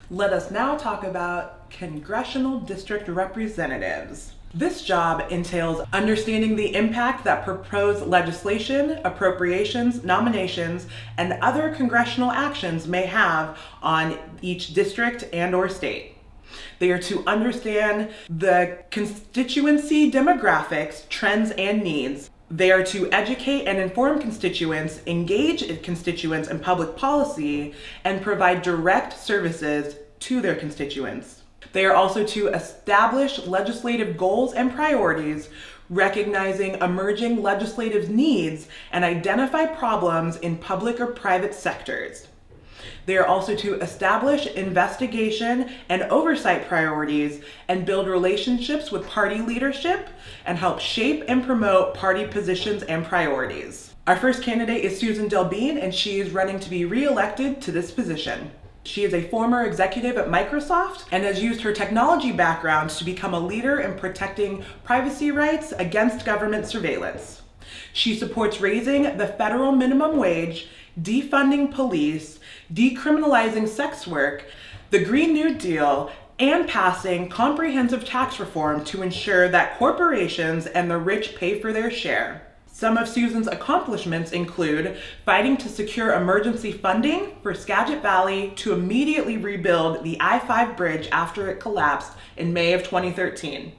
Let us now talk about congressional district representatives. This job entails understanding the impact that proposed legislation, appropriations, nominations, and other congressional actions may have on each district and/or state. They are to understand the constituency demographics, trends, and needs. They are to educate and inform constituents, engage constituents in public policy, and provide direct services to their constituents. They are also to establish legislative goals and priorities, recognizing emerging legislative needs, and identify problems in public or private sectors. They are also to establish investigation and oversight priorities and build relationships with party leadership and help shape and promote party positions and priorities. Our first candidate is Susan Delbean, and she is running to be re-elected to this position. She is a former executive at Microsoft and has used her technology background to become a leader in protecting privacy rights against government surveillance. She supports raising the federal minimum wage, defunding police, decriminalizing sex work, the Green New Deal, and passing comprehensive tax reform to ensure that corporations and the rich pay for their share. Some of Susan's accomplishments include fighting to secure emergency funding for Skagit Valley to immediately rebuild the I-5 bridge after it collapsed in May of 2013.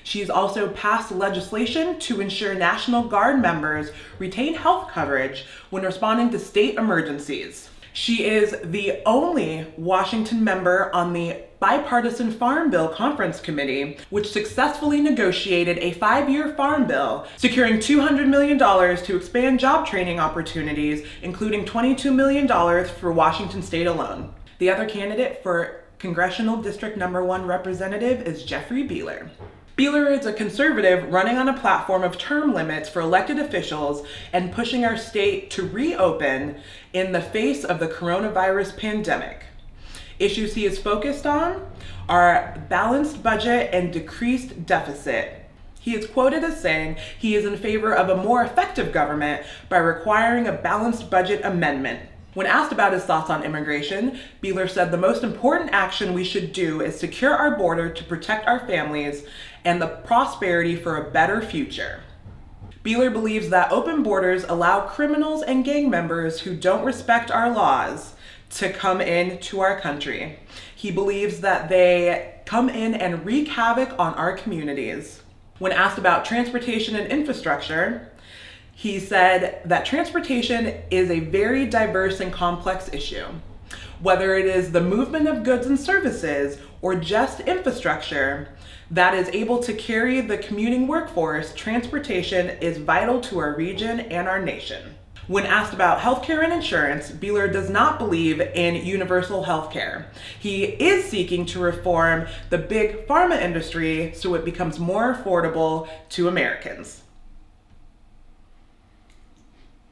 She's also passed legislation to ensure National Guard members retain health coverage when responding to state emergencies. She is the only Washington member on the Bipartisan Farm Bill Conference Committee, which successfully negotiated a 5-year farm bill, securing $200 million to expand job training opportunities, including $22 million for Washington State alone. The other candidate for Congressional District No. 1 representative is Jeffrey Beeler. Beeler is a conservative running on a platform of term limits for elected officials and pushing our state to reopen in the face of the coronavirus pandemic. Issues he is focused on are balanced budget and decreased deficit. He is quoted as saying he is in favor of a more effective government by requiring a balanced budget amendment. When asked about his thoughts on immigration, Beeler said the most important action we should do is secure our border to protect our families and the prosperity for a better future. Beeler believes that open borders allow criminals and gang members who don't respect our laws to come into our country. He believes that they come in and wreak havoc on our communities. When asked about transportation and infrastructure, he said that transportation is a very diverse and complex issue. Whether it is the movement of goods and services or just infrastructure that is able to carry the commuting workforce, transportation is vital to our region and our nation. When asked about healthcare and insurance, Beeler does not believe in universal healthcare. He is seeking to reform the big pharma industry so it becomes more affordable to Americans.